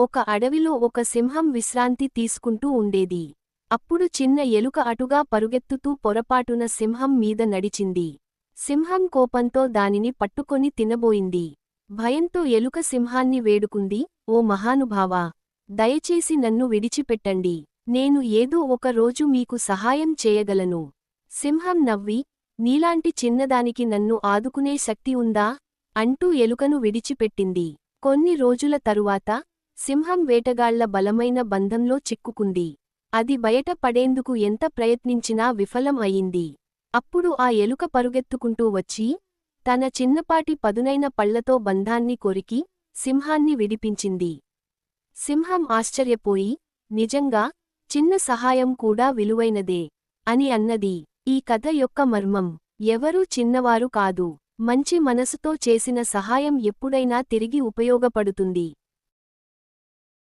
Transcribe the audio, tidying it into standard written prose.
ఒక అడవిలో ఒక సింహం విశ్రాంతి తీసుకుంటూ ఉండేది. అప్పుడు చిన్న ఎలుక అటుగా పరుగెత్తుతూ పొరపాటున సింహం మీద నడిచింది. సింహం కోపంతో దానిని పట్టుకొని తినబోయింది. భయంతో ఎలుక సింహాన్ని వేడుకుంది, ఓ మహానుభావా! దయచేసి నన్ను విడిచిపెట్టండి. నేను ఏదో ఒక రోజు మీకు సహాయం చేయగలను. సింహం నవ్వి, నీలాంటి చిన్నదానికి నన్ను ఆదుకునే శక్తి ఉందా? అంటూ ఎలుకను విడిచిపెట్టింది. కొన్ని రోజుల తరువాత సింహం వేటగాళ్ల బలమైన బంధంలో చిక్కుకుంది. అది బయట పడేందుకు ఎంత ప్రయత్నించినా విఫలం అయింది. అప్పుడు ఆ ఎలుక పరుగెత్తుకుంటూ వచ్చి తన చిన్నపాటి పదునైన పళ్లతో బంధాన్ని కొరికి సింహాన్ని విడిపించింది. సింహం ఆశ్చర్యపోయి, నిజంగా, చిన్న సహాయం కూడా విలువైనదే అని అన్నది. ఈ కథ యొక్క మర్మం, ఎవరూ చిన్నవారు కాదు. మంచి మనసుతో చేసిన సహాయం ఎప్పుడైనా తిరిగి ఉపయోగపడుతుంది.